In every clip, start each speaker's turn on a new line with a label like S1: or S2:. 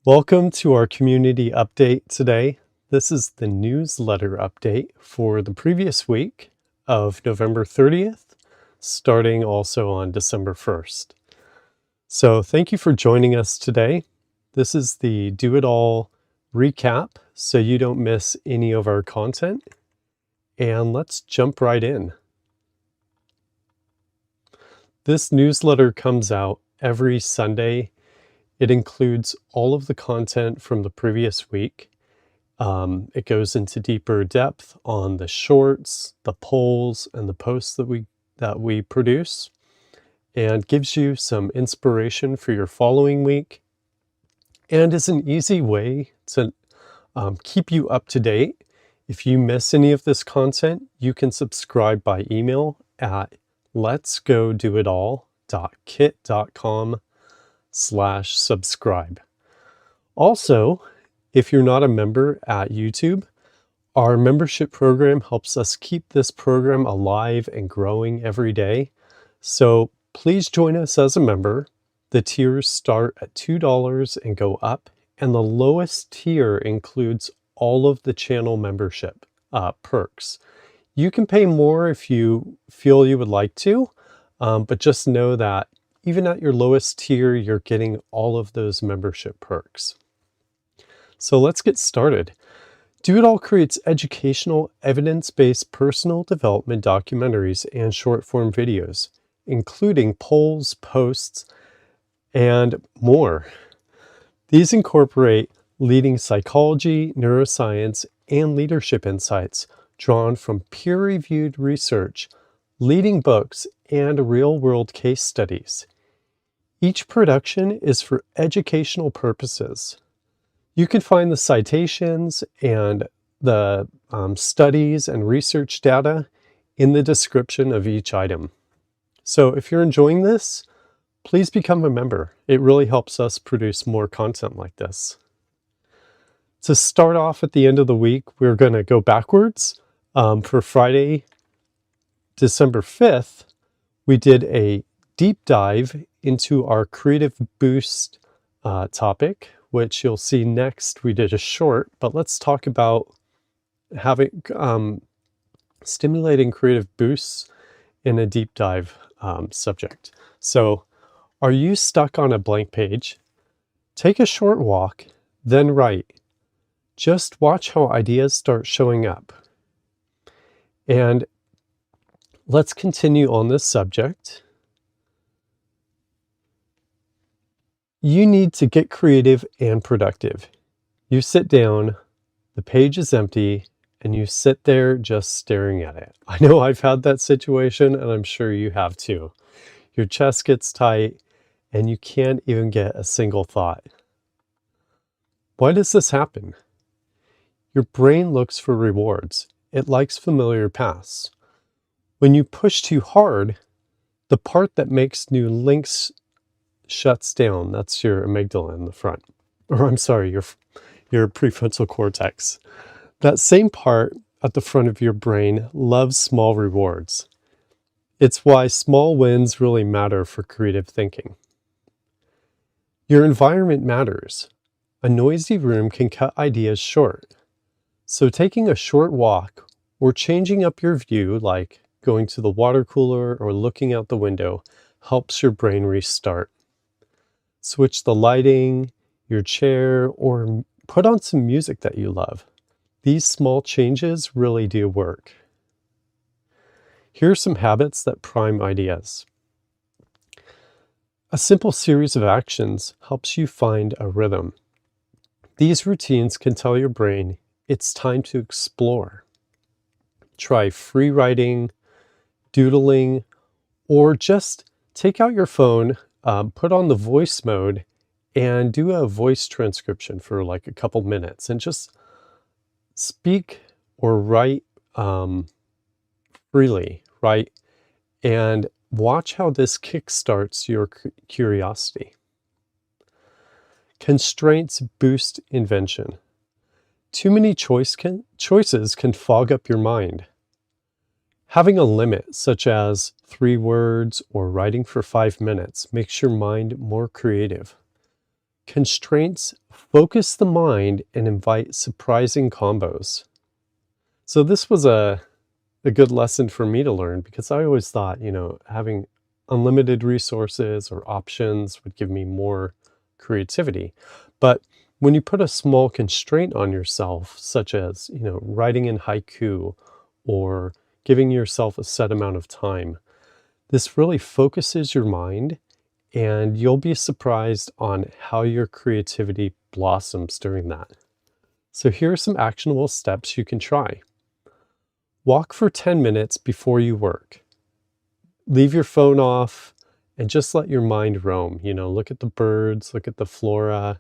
S1: Welcome to our community update today. This is the newsletter update for the previous week of November 30th, starting also on December 1st. So thank you for joining us today. This is the Do It All recap so you don't miss any of our content. And let's jump right in. This newsletter comes out every Sunday. It includes all of the content from the previous week. It goes into deeper depth on the shorts, the polls, and the posts that we produce, and gives you some inspiration for your following week, and is an easy way to keep you up to date. If you miss any of this content, you can subscribe by email at letsgodoitall.kit.com/subscribe. Also, if you're not a member at YouTube, our membership program helps us keep this program alive and growing every day. So please join us as a member. The tiers start at $2 and go up, and the lowest tier includes all of the channel membership perks. You can pay more if you feel you would like to, but just know that even at your lowest tier, you're getting all of those membership perks. So let's get started. Do It All creates educational, evidence-based personal development documentaries and short-form videos, including polls, posts, and more. These incorporate leading psychology, neuroscience, and leadership insights drawn from peer-reviewed research, leading books, and real-world case studies. Each production is for educational purposes. You can find the citations and the studies and research data in the description of each item. So if you're enjoying this, please become a member. It really helps us produce more content like this. To start off at the end of the week, we're going to go backwards. For Friday, December 5th, we did a deep dive into our Creative Boost topic, which you'll see next. We did a short, but let's talk about having stimulating creative boosts in a deep dive subject. So, are you stuck on a blank page? Take a short walk, then write. Just watch how ideas start showing up. And let's continue on this subject. You need to get creative and productive. You sit down, the page is empty, and you sit there just staring at it. I know I've had that situation, and I'm sure you have too. Your chest gets tight, and you can't even get a single thought. Why does this happen? Your brain looks for rewards. It likes familiar paths. When you push too hard, the part that makes new links shuts down. That's your amygdala in the front. Or I'm sorry, your prefrontal cortex. That same part at the front of your brain loves small rewards. It's why small wins really matter for creative thinking. Your environment matters. A noisy room can cut ideas short. So taking a short walk or changing up your view, like going to the water cooler or looking out the window, helps your brain restart. Switch the lighting, your chair, or put on some music that you love. These small changes really do work. Here are some habits that prime ideas. A simple series of actions helps you find a rhythm. These routines can tell your brain it's time to explore. Try free writing, doodling, or just take out your phone, put on the voice mode, and do a voice transcription for like a couple minutes and just speak or write freely, right? And watch how this kickstarts your curiosity. Constraints boost invention. Too many choices can fog up your mind. Having a limit, such as 3 words or writing for 5 minutes, makes your mind more creative. Constraints focus the mind and invite surprising combos. So this was a good lesson for me to learn, because I always thought, having unlimited resources or options would give me more creativity. But when you put a small constraint on yourself, such as, writing in haiku or giving yourself a set amount of time, this really focuses your mind, and you'll be surprised on how your creativity blossoms during that. So here are some actionable steps you can try. Walk for 10 minutes before you work. Leave your phone off and just let your mind roam. Look at the birds, look at the flora.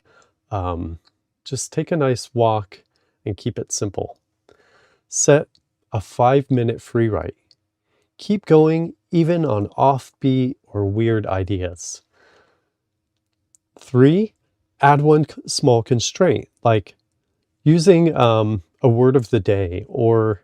S1: Just take a nice walk and keep it simple. Set a 5-minute free write. Keep going even on offbeat or weird ideas. 3, add one small constraint, like using a word of the day, or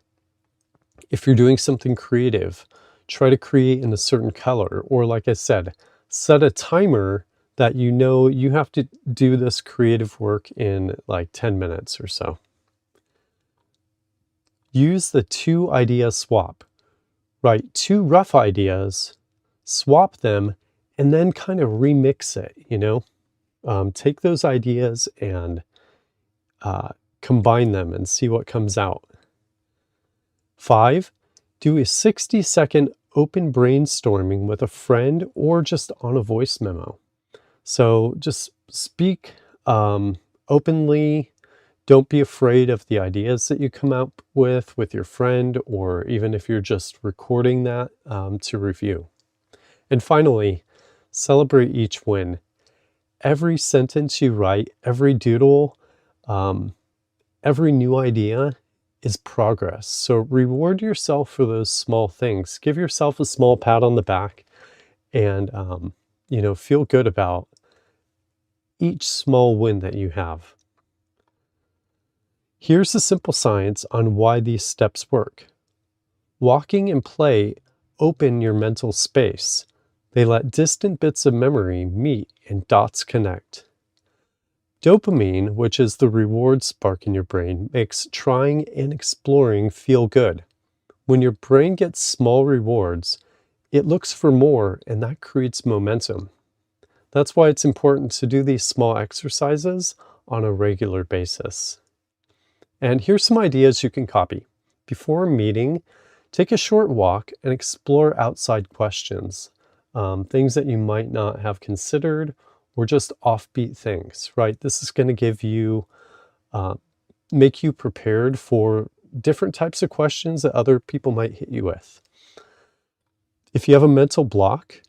S1: if you're doing something creative, try to create in a certain color, or like I said, set a timer that you have to do this creative work in like 10 minutes or so. Use the 2 idea swap. Write 2 rough ideas, swap them, and then kind of remix it, take those ideas and combine them and see what comes out. 5, do a 60-second open brainstorming with a friend or just on a voice memo. So just speak openly. Don't be afraid of the ideas that you come up with your friend, or even if you're just recording that to review. And finally, celebrate each win. Every sentence you write, every doodle, every new idea is progress. So reward yourself for those small things. Give yourself a small pat on the back, and feel good about each small win that you have. Here's the simple science on why these steps work. Walking and play open your mental space. They let distant bits of memory meet and dots connect. Dopamine, which is the reward spark in your brain, makes trying and exploring feel good. When your brain gets small rewards, it looks for more, and that creates momentum. That's why it's important to do these small exercises on a regular basis. And here's some ideas you can copy. Before a meeting, take a short walk and explore outside questions, things that you might not have considered, or just offbeat things, right? This is going to give you, make you prepared for different types of questions that other people might hit you with. If you have a mental block,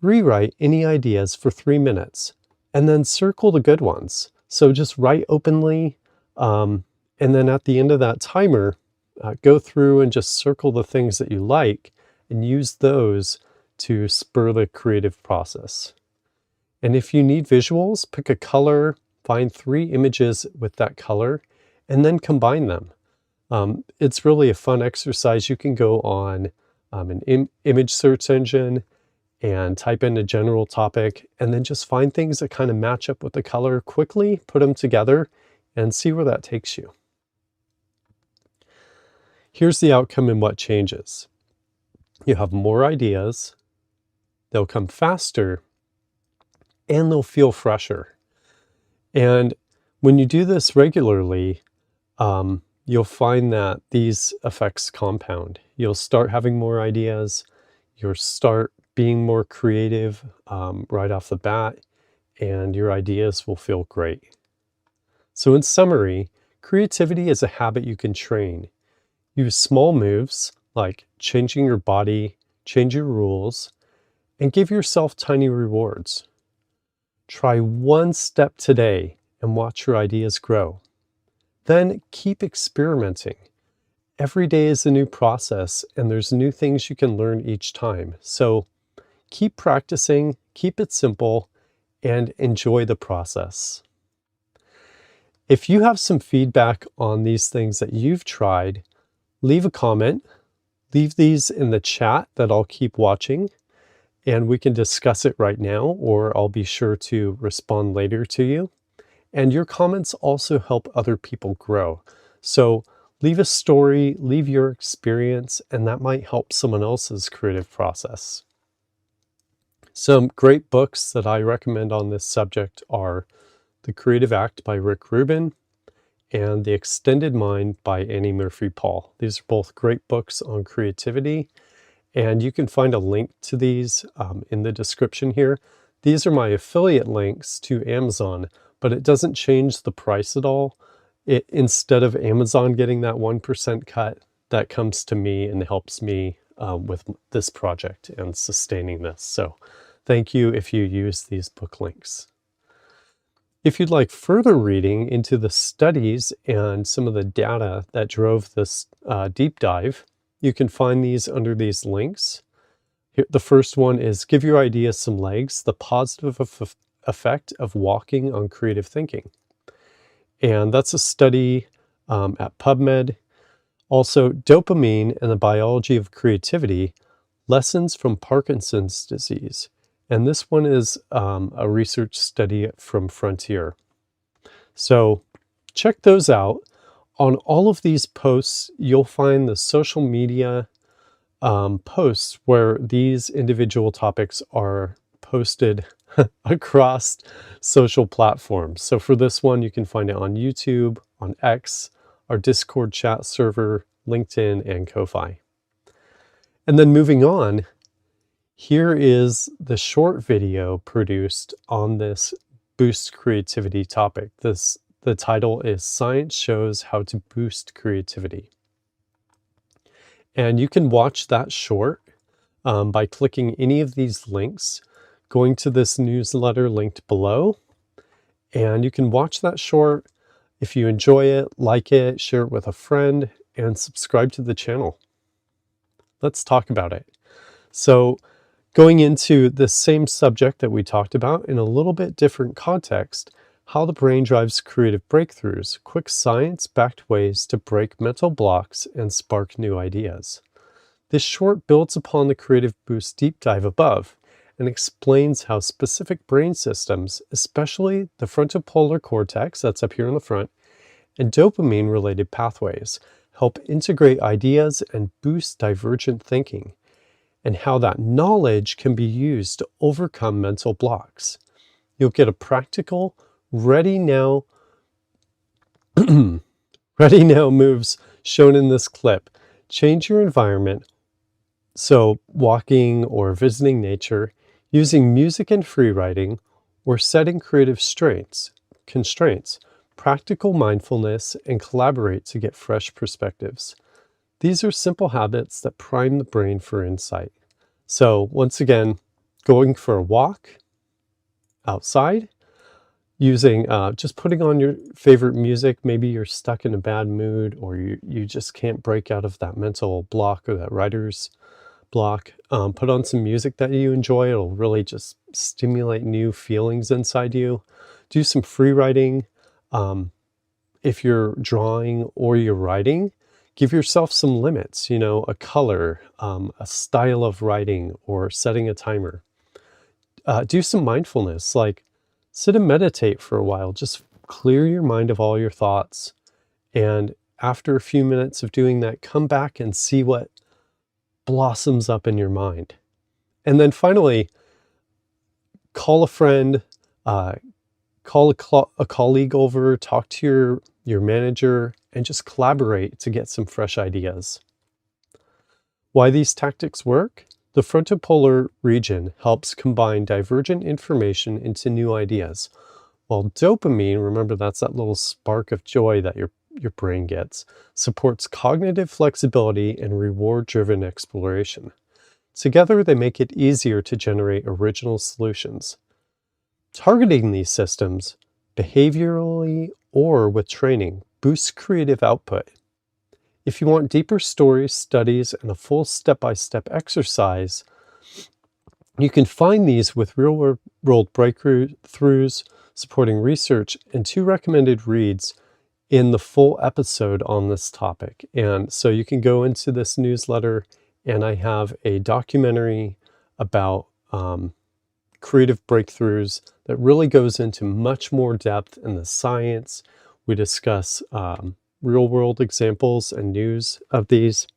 S1: rewrite any ideas for 3 minutes and then circle the good ones. So just write openly, and then at the end of that timer, go through and just circle the things that you like and use those to spur the creative process. And if you need visuals, pick a color, find 3 images with that color, and then combine them. It's really a fun exercise. You can go on an image search engine and type in a general topic, and then just find things that kind of match up with the color quickly, put them together, and see where that takes you. Here's the outcome and what changes. You have more ideas, they'll come faster, and they'll feel fresher. And when you do this regularly, you'll find that these effects compound. You'll start having more ideas, you'll start being more creative right off the bat, and your ideas will feel great. So in summary, creativity is a habit you can train. Use small moves like changing your body, change your rules, and give yourself tiny rewards. Try one step today and watch your ideas grow. Then keep experimenting. Every day is a new process, and there's new things you can learn each time. So keep practicing, keep it simple, and enjoy the process. If you have some feedback on these things that you've tried, leave a comment. Leave these in the chat that I'll keep watching. and we can discuss it right now, or I'll be sure to respond later to you. And your comments also help other people grow. So leave a story, leave your experience, and that might help someone else's creative process. Some great books that I recommend on this subject are The Creative Act by Rick Rubin and The Extended Mind by Annie Murphy Paul. These are both great books on creativity, and you can find a link to these in the description here. These are my affiliate links to Amazon, but it doesn't change the price at all. Instead of Amazon getting that 1% cut, that comes to me and helps me with this project and sustaining this. So thank you if you use these book links. If you'd like further reading into the studies and some of the data that drove this deep dive, you can find these under these links. The first one is Give Your Ideas Some Legs, the positive effect of walking on creative thinking. And that's a study at PubMed. Also, Dopamine and the Biology of Creativity, Lessons from Parkinson's Disease. And this one is a research study from Frontier. So check those out. On all of these posts, you'll find the social media posts where these individual topics are posted across social platforms. So for this one, you can find it on YouTube, on X, our Discord chat server, LinkedIn, and Ko-Fi. And then moving on, here is the short video produced on this boost creativity topic. The title is Science Shows How to Boost Creativity. And you can watch that short by clicking any of these links, going to this newsletter linked below, and you can watch that short. If you enjoy it, like it, share it with a friend, and subscribe to the channel. Let's talk about it. So going into the same subject that we talked about in a little bit different context, how the brain drives creative breakthroughs, quick science-backed ways to break mental blocks and spark new ideas. This short builds upon the Creative Boost deep dive above and explains how specific brain systems, especially the frontopolar cortex, that's up here in the front, and dopamine-related pathways, help integrate ideas and boost divergent thinking, and how that knowledge can be used to overcome mental blocks. You'll get a practical, ready now moves shown in this clip. Change your environment, so walking or visiting nature, using music and free writing, or setting creative constraints, practical mindfulness, and collaborate to get fresh perspectives. These are simple habits that prime the brain for insight. So once again, going for a walk outside, using just putting on your favorite music. Maybe you're stuck in a bad mood, or you just can't break out of that mental block or that writer's block. Put on some music that you enjoy. It'll really just stimulate new feelings inside you. Do some free writing. If you're drawing or you're writing, give yourself some limits, a color, a style of writing, or setting a timer. Do some mindfulness, like sit and meditate for a while. Just clear your mind of all your thoughts. And after a few minutes of doing that, come back and see what blossoms up in your mind. And then finally, call a friend, call a colleague over, talk to your manager, and just collaborate to get some fresh ideas. Why these tactics work? The frontopolar region helps combine divergent information into new ideas, while dopamine, remember that's that little spark of joy that your brain gets, supports cognitive flexibility and reward-driven exploration. Together, they make it easier to generate original solutions. Targeting these systems, behaviorally or with training, boosts creative output. If you want deeper stories, studies, and a full step-by-step exercise, you can find these with real-world breakthroughs, supporting research, and 2 recommended reads in the full episode on this topic. And so you can go into this newsletter, and I have a documentary about creative breakthroughs that really goes into much more depth in the science. We discuss real-world examples and news of these,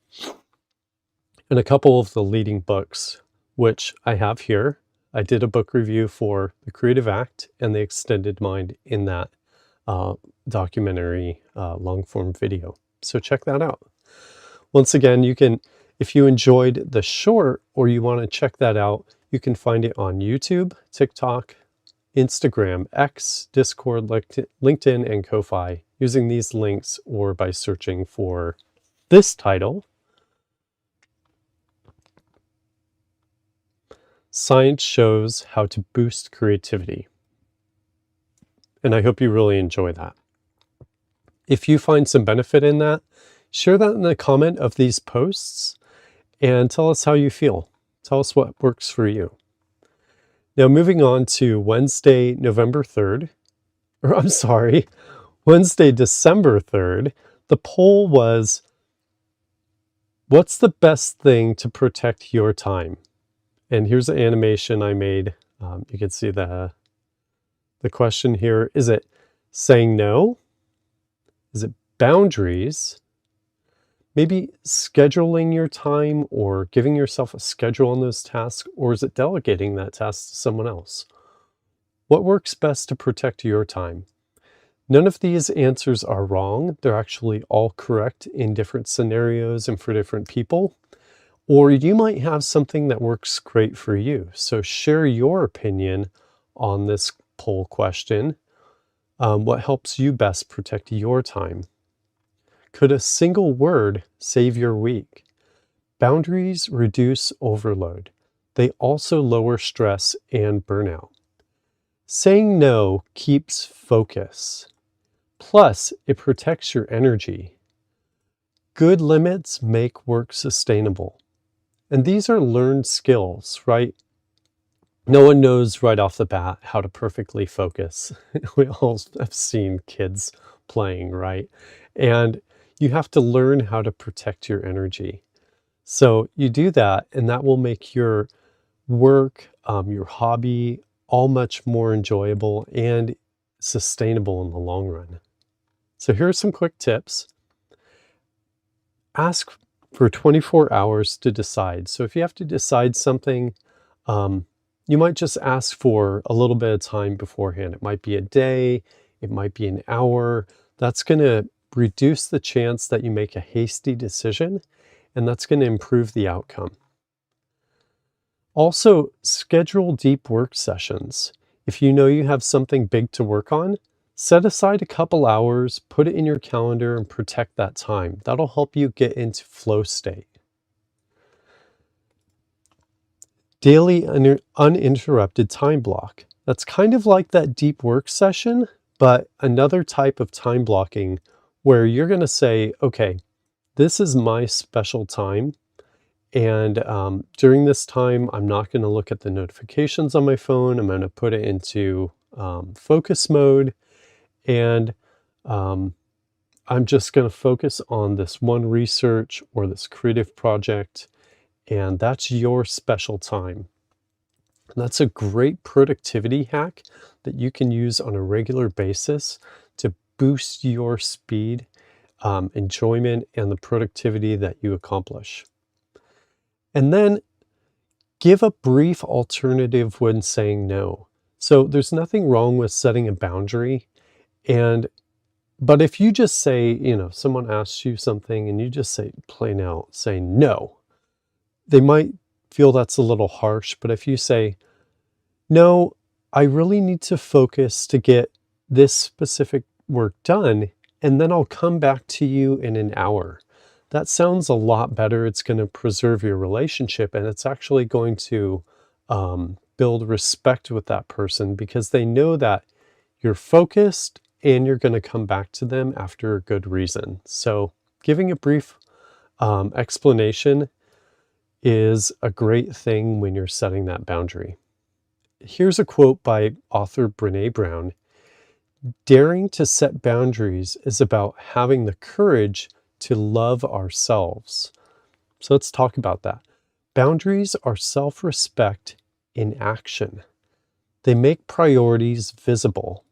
S1: and a couple of the leading books, which I have here. I did a book review for The Creative Act and The Extended Mind in that documentary long-form video. So check that out. Once again, you can, if you enjoyed the short or you want to check that out, you can find it on YouTube, TikTok, Instagram, X, Discord, LinkedIn, and Ko-Fi using these links or by searching for this title, Science Shows How to Boost Creativity. And I hope you really enjoy that. If you find some benefit in that, share that in the comment of these posts and tell us how you feel. Tell us what works for you. Now moving on to Wednesday, December 3rd, the poll was, what's the best thing to protect your time? And here's an animation I made. You can see the question here. Is it saying no? Is it boundaries? Maybe scheduling your time or giving yourself a schedule on those tasks, or is it delegating that task to someone else? What works best to protect your time? None of these answers are wrong. They're actually all correct in different scenarios and for different people. Or you might have something that works great for you. So share your opinion on this poll question. What helps you best protect your time? Could a single word save your week? Boundaries reduce overload. They also lower stress and burnout. Saying no keeps focus. Plus, it protects your energy. Good limits make work sustainable. And these are learned skills, right? No one knows right off the bat how to perfectly focus. We all have seen kids playing, right? And you have to learn how to protect your energy. So you do that, and that will make your work, your hobby, all much more enjoyable and sustainable in the long run. So here are some quick tips. Ask for 24 hours to decide. So if you have to decide something, you might just ask for a little bit of time beforehand. It might be a day, it might be an hour. That's going to reduce the chance that you make a hasty decision, and that's going to improve the outcome. Also, schedule deep work sessions. If you know you have something big to work on, set aside a couple hours, put it in your calendar, and protect that time. That'll help you get into flow state. Daily uninterrupted time block. That's kind of like that deep work session, but another type of time blocking where you're going to say, okay, this is my special time. And during this time, I'm not going to look at the notifications on my phone. I'm going to put it into focus mode. And I'm just going to focus on this one research or this creative project. And that's your special time. And that's a great productivity hack that you can use on a regular basis to boost your speed, enjoyment, and the productivity that you accomplish. And then give a brief alternative when saying no. So there's nothing wrong with setting a boundary. But if you just say, someone asks you something and you just say plain out, say no, they might feel that's a little harsh. But if you say, no, I really need to focus to get this specific work done, and then I'll come back to you in an hour. That sounds a lot better. It's going to preserve your relationship, and it's actually going to build respect with that person because they know that you're focused and you're going to come back to them after a good reason. So giving a brief explanation is a great thing when you're setting that boundary. Here's a quote by author Brené Brown. Daring to set boundaries is about having the courage to love ourselves. So let's talk about that. Boundaries are self-respect in action. They make priorities visible.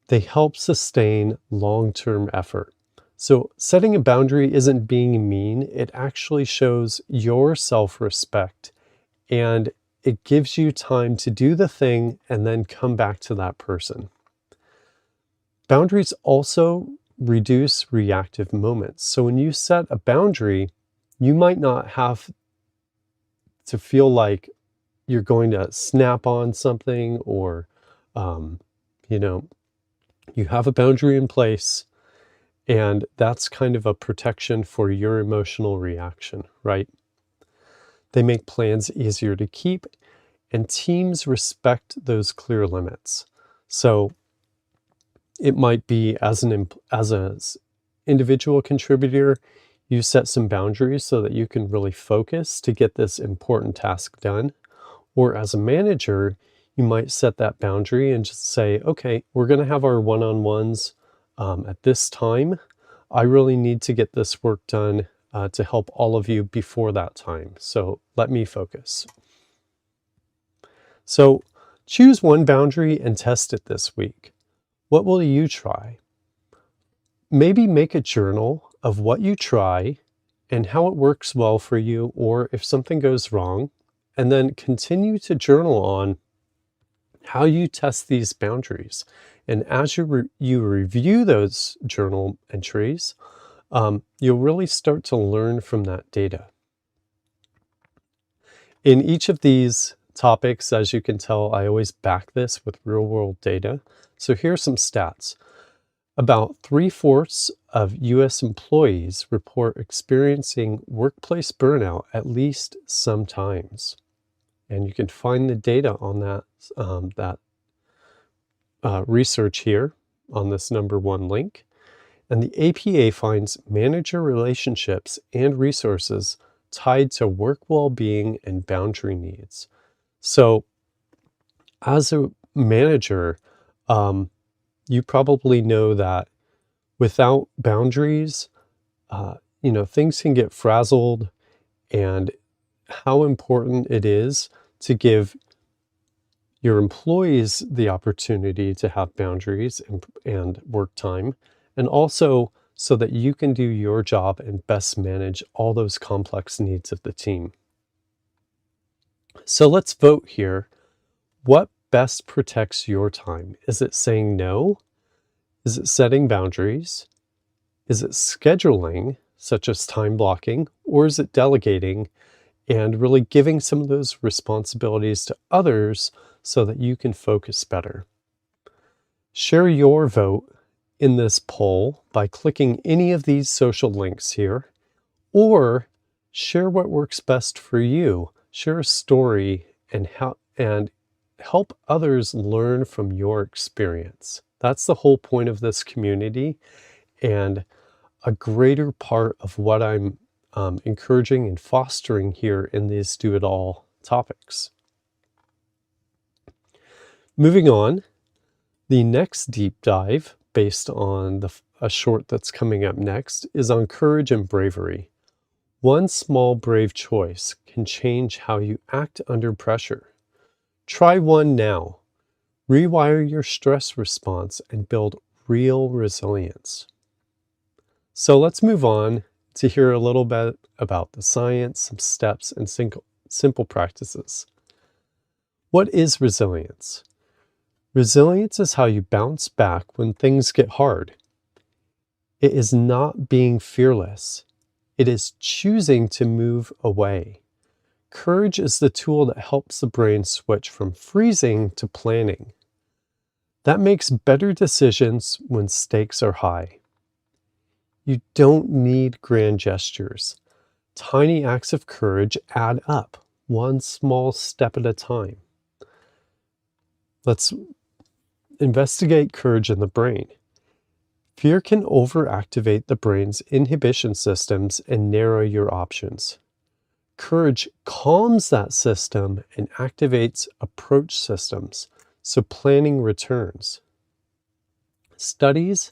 S1: They help sustain long-term effort. So setting a boundary isn't being mean. It actually shows your self-respect, and it gives you time to do the thing and then come back to that person. Boundaries also reduce reactive moments. So when you set a boundary, you might not have to feel like you're going to snap on something, or, you know, you have a boundary in place, and that's kind of a protection for your emotional reaction, right? They make plans easier to keep, and teams respect those clear limits. So it might be as an individual contributor, you set some boundaries so that you can really focus to get this important task done. Or as a manager, you might set that boundary and just say, okay, we're going to have our one-on-ones at this time. I really need to get this work done to help all of you before that time. So let me focus. So choose one boundary and test it this week. What will you try? Maybe make a journal of what you try and how it works well for you, or if something goes wrong, and then continue to journal on how you test these boundaries. And as you review those journal entries, you'll really start to learn from that data. In each of these topics, as you can tell, I always back this with real-world data. So here's some stats. About 3/4 of U.S. employees report experiencing workplace burnout at least sometimes. And you can find the data on that research here on this #1 link. And the APA finds manager relationships and resources tied to work well-being and boundary needs. So as a manager, you probably know that without boundaries, things can get frazzled, and how important it is to give your employees the opportunity to have boundaries and work time, and also so that you can do your job and best manage all those complex needs of the team. So let's vote here. What best protects your time? Is it saying no? Is it setting boundaries? Is it scheduling, such as time blocking? Or is it delegating and really giving some of those responsibilities to others so that you can focus better? Share your vote in this poll by clicking any of these social links here, or share what works best for you. Share a story and help others learn from your experience. That's the whole point of this community, and a greater part of what I'm encouraging and fostering here in these Do It All topics. Moving on, the next deep dive, based on a short that's coming up next, is on courage and bravery. One small brave choice can change how you act under pressure. Try one now. Rewire your stress response and build real resilience. So let's move on to hear a little bit about the science, some steps, and simple practices. What is resilience? Resilience is how you bounce back when things get hard. It is not being fearless. It is choosing to move away. Courage is the tool that helps the brain switch from freezing to planning. That makes better decisions when stakes are high. You don't need grand gestures. Tiny acts of courage add up, one small step at a time. Let's investigate courage in the brain. Fear can overactivate the brain's inhibition systems and narrow your options. Courage calms that system and activates approach systems, so planning returns. Studies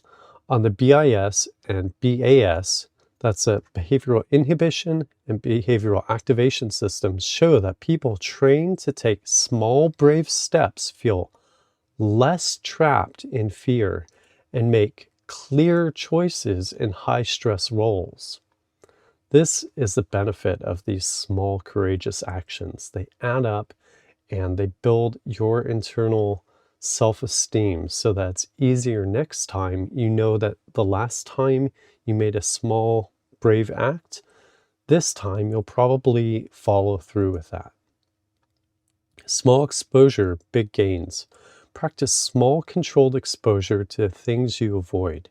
S1: on the BIS and BAS, That's it. Behavioral inhibition and behavioral activation systems show that people trained to take small, brave steps feel less trapped in fear and make clear choices in high-stress roles. This is the benefit of these small, courageous actions. They add up and they build your internal self-esteem so that it's easier next time. You know that the last time you made a small, brave act, this time you'll probably follow through with that. Small exposure, big gains. Practice small, controlled exposure to things you avoid.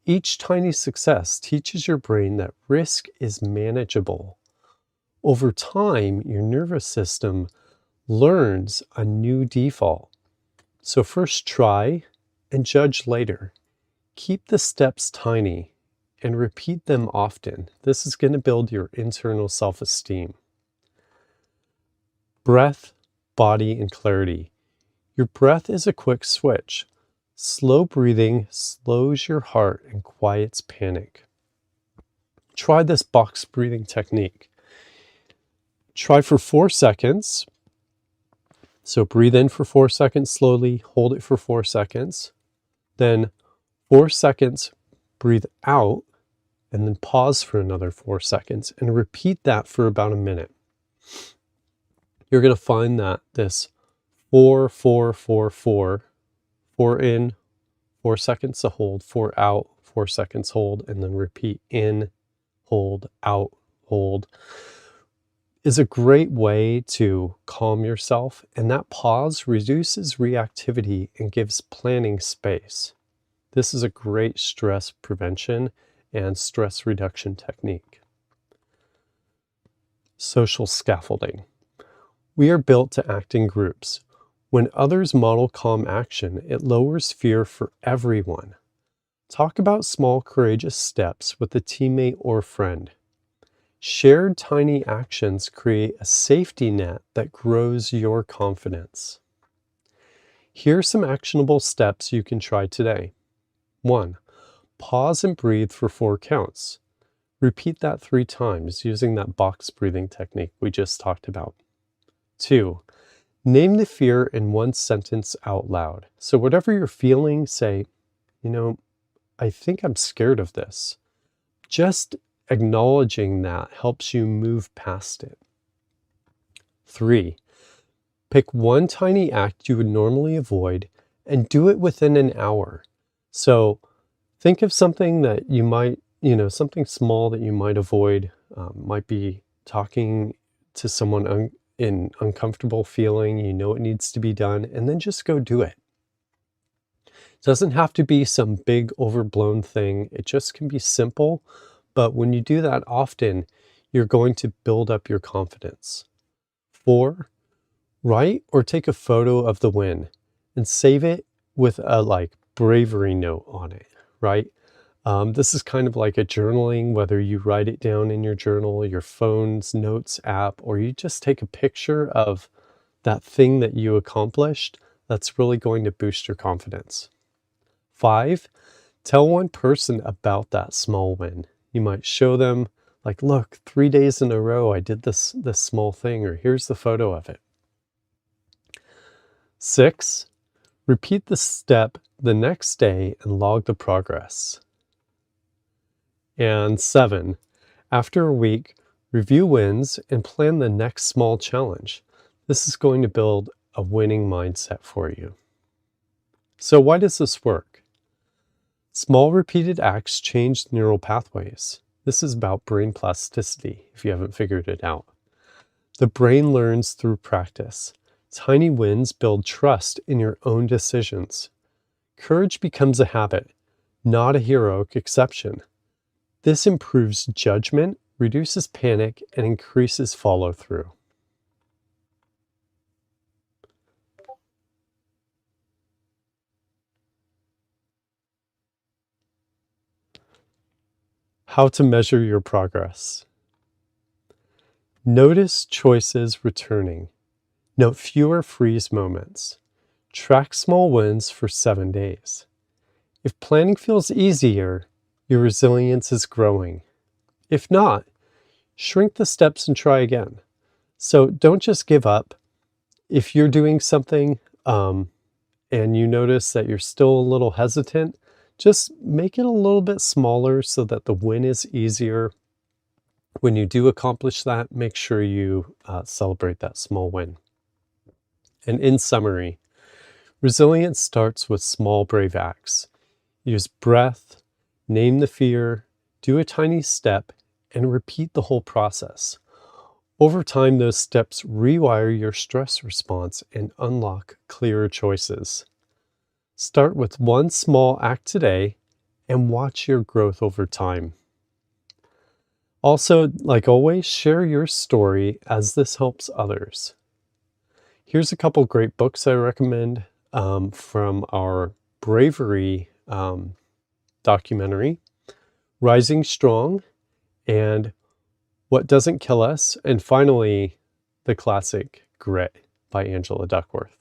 S1: Each tiny success teaches your brain that risk is manageable. Over time, your nervous system learns a new default. So first try and judge later. Keep the steps tiny and repeat them often. This is going to build your internal self-esteem. Breath, body, and clarity. Your breath is a quick switch. Slow breathing slows your heart and quiets panic. Try this box breathing technique. Try for 4 seconds. So breathe in for 4 seconds slowly, hold it for 4 seconds. Then 4 seconds, breathe out, and then pause for another 4 seconds and repeat that for about a minute. You're going to find that this 4, 4, 4, 4, 4 in, 4 seconds to hold, 4 out, 4 seconds hold, and then repeat in, hold, out, hold, is a great way to calm yourself. And that pause reduces reactivity and gives planning space. This is a great stress prevention and stress reduction technique. Social scaffolding. We are built to act in groups. When others model calm action, it lowers fear for everyone. Talk about small, courageous steps with a teammate or friend. Shared tiny actions create a safety net that grows your confidence. Here are some actionable steps you can try today. 1. Pause and breathe for 4 counts. Repeat that 3 times using that box breathing technique we just talked about. 2. Name the fear in 1 sentence out loud. So whatever you're feeling, say, I think I'm scared of this. Just acknowledging that helps you move past it. 3. Pick 1 tiny act you would normally avoid and do it within an hour. So think of something that you might, something small that you might avoid. Might be talking to someone in uncomfortable feeling, it needs to be done, and then just go do it. It doesn't have to be some big overblown thing. It just can be simple. But when you do that often, you're going to build up your confidence. 4, write or take a photo of the win and save it with a bravery note on it, right? This is kind of like a journaling, whether you write it down in your journal, your phone's notes app, or you just take a picture of that thing that you accomplished. That's really going to boost your confidence. 5, tell 1 person about that small win. You might show them, look, 3 days in a row I did this small thing, or here's the photo of it. 6, repeat the step the next day and log the progress. And 7, after a week, review wins and plan the next small challenge. This is going to build a winning mindset for you. So why does this work? Small repeated acts change neural pathways. This is about brain plasticity, if you haven't figured it out. The brain learns through practice. Tiny wins build trust in your own decisions. Courage becomes a habit, not a heroic exception. This improves judgment, reduces panic, and increases follow-through. How to measure your progress. Notice choices returning. Note fewer freeze moments. Track small wins for 7 days. If planning feels easier, your resilience is growing. If not, shrink the steps and try again. So don't just give up. If you're doing something and you notice that you're still a little hesitant, just make it a little bit smaller so that the win is easier. When you do accomplish that, make sure you celebrate that small win. And in summary, resilience starts with small, brave acts. Use breath, name the fear, do a tiny step, and repeat the whole process. Over time, those steps rewire your stress response and unlock clearer choices. Start with one small act today and watch your growth over time. Also, like always, share your story as this helps others. Here's a couple great books I recommend from our Bravery documentary: Rising Strong and What Doesn't Kill Us, and finally, the classic Grit by Angela Duckworth.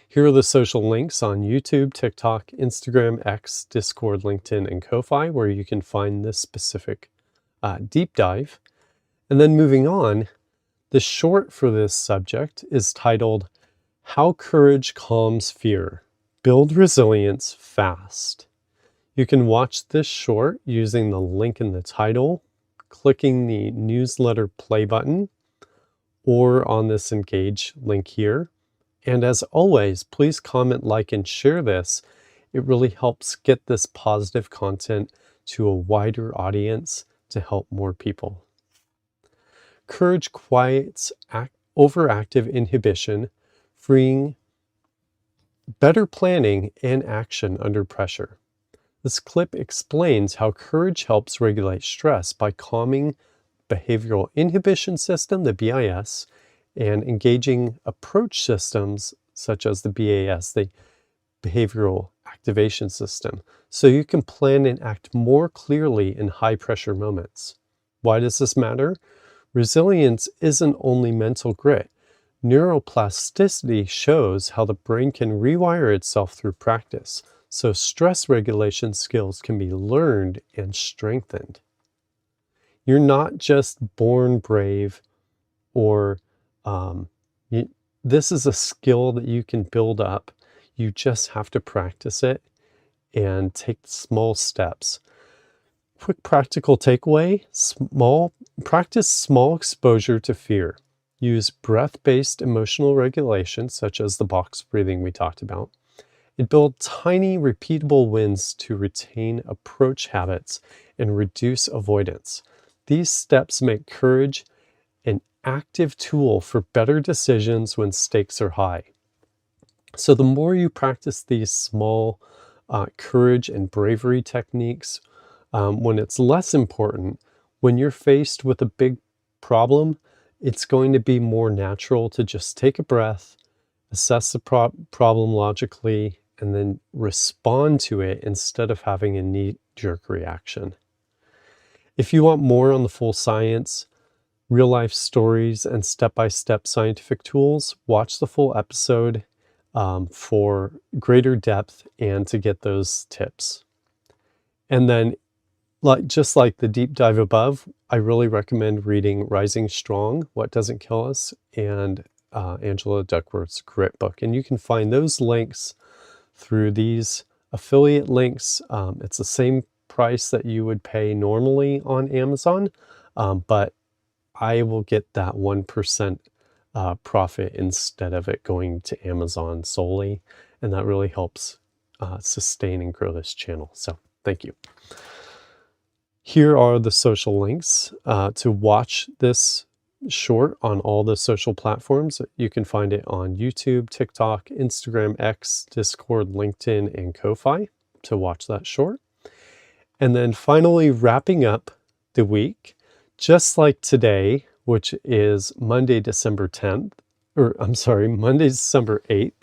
S1: Here are the social links on YouTube, TikTok, Instagram, X, Discord, LinkedIn, and Ko-Fi, where you can find this specific deep dive. And then moving on, the short for this subject is titled How Courage Calms Fear. Build Resilience Fast. You can watch this short using the link in the title, clicking the newsletter play button, or on this engage link here. And as always, please comment, like, and share this. It really helps get this positive content to a wider audience to help more people. Courage quiets overactive inhibition, freeing better planning and action under pressure. This clip explains how courage helps regulate stress by calming behavioral inhibition system, the BIS, and engaging approach systems such as the BAS, the behavioral activation system, so you can plan and act more clearly in high pressure moments. Why does this matter? Resilience isn't only mental grit. Neuroplasticity shows how the brain can rewire itself through practice, so stress regulation skills can be learned and strengthened. You're not just born brave, or this is a skill that you can build up. You just have to practice it and take small steps. Quick practical takeaway: practice small exposure to fear. Use breath-based emotional regulation, such as the box breathing we talked about, and build tiny repeatable wins to retain approach habits and reduce avoidance. These steps make courage an active tool for better decisions when stakes are high. So the more you practice these small courage and bravery techniques, when it's less important, when you're faced with a big problem, it's going to be more natural to just take a breath, assess the problem logically, and then respond to it instead of having a knee-jerk reaction. If you want more on the full science, real-life stories, and step-by-step scientific tools, watch the full episode for greater depth and to get those tips. And then, just like the deep dive above, I really recommend reading Rising Strong, What Doesn't Kill Us, and Angela Duckworth's Grit book. And you can find those links through these affiliate links. It's the same price that you would pay normally on Amazon, but I will get that 1% profit instead of it going to Amazon solely, and that really helps sustain and grow this channel. So thank you. Here are the social links to watch this short on all the social platforms. You can find it on YouTube, TikTok, Instagram, X, Discord, LinkedIn, and Ko-Fi to watch that short. And then finally, wrapping up the week, just like today, which is Monday, December 10th, or I'm sorry, Monday, December 8th,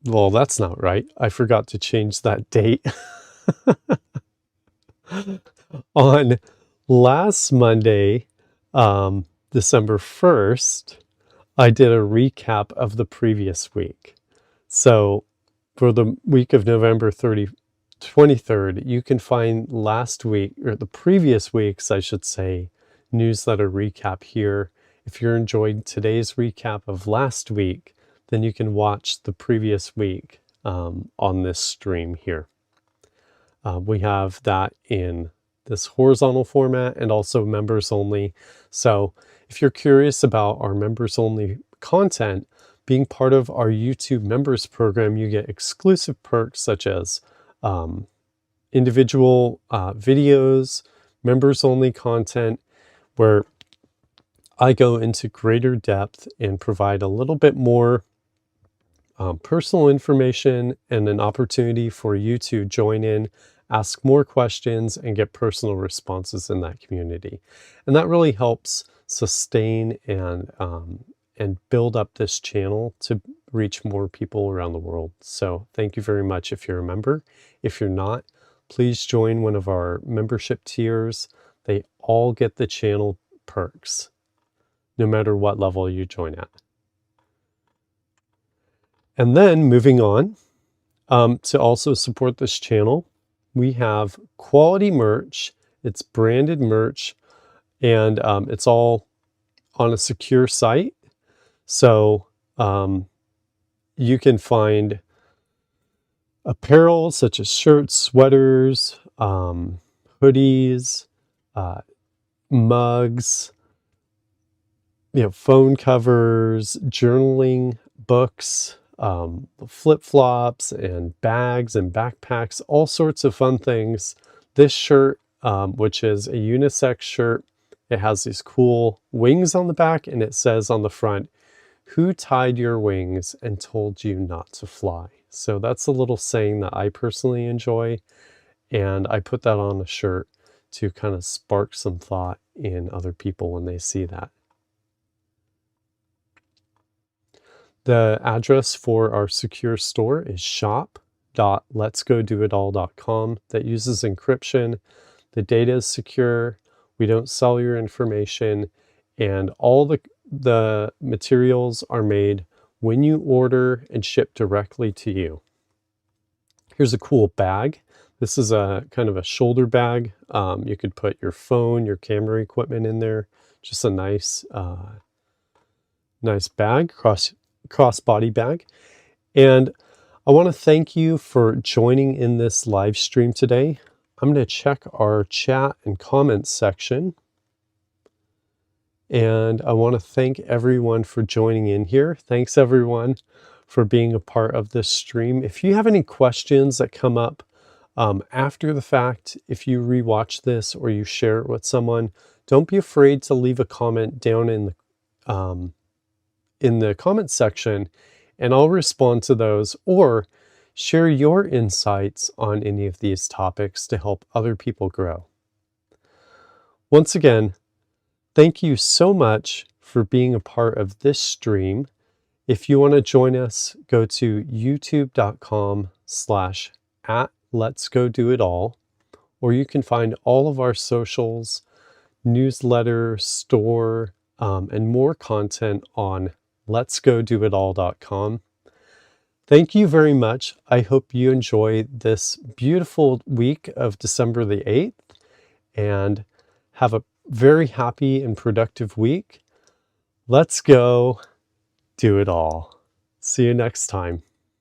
S1: well, that's not right. I forgot to change that date. On last Monday, December 1st, I did a recap of the previous week. So for the week of November 23rd, you can find last week, or the previous week's, I should say, newsletter recap here. If you're enjoying today's recap of last week, then you can watch the previous week on this stream here. We have that in this horizontal format and also members only. So if you're curious about our members only content, being part of our YouTube members program, you get exclusive perks such as individual videos, members only content, where I go into greater depth and provide a little bit more personal information and an opportunity for you to join in, ask more questions, and get personal responses in that community. And that really helps sustain and build up this channel to reach more people around the world. So thank you very much if you're a member. If you're not, please join one of our membership tiers. They all get the channel perks, no matter what level you join at. And then moving on, to also support this channel, we have quality merch. It's branded merch, and it's all on a secure site. So you can find apparel such as shirts, sweaters, hoodies, mugs, phone covers, journaling books, flip-flops and bags and backpacks, all sorts of fun things. This shirt, which is a unisex shirt, it has these cool wings on the back, and it says on the front, "Who tied your wings and told you not to fly?" So that's a little saying that I personally enjoy, and I put that on a shirt to kind of spark some thought in other people when they see that. The address for our secure store is shop.letsgodoitall.com. That uses encryption. The data is secure. We don't sell your information, and all the materials are made when you order and shipped directly to you. Here's a cool bag. This is a kind of a shoulder bag. You could put your phone, your camera equipment in there. Just a nice bag, crossbody bag. And I want to thank you for joining in this live stream today. I'm going to check our chat and comments section. And I want to thank everyone for joining in here. Thanks everyone for being a part of this stream. If you have any questions that come up after the fact, if you rewatch this or you share it with someone, don't be afraid to leave a comment down in the comment section, and I'll respond to those, or share your insights on any of these topics to help other people grow. Once again, thank you so much for being a part of this stream. If you want to join us, go to youtube.com/@letsgodoitall, or you can find all of our socials, newsletter, store, and more content on letsgodoitall.com. Thank you very much. I hope you enjoy this beautiful week of December the 8th, and have a very happy and productive week. Let's go do it all. See you next time.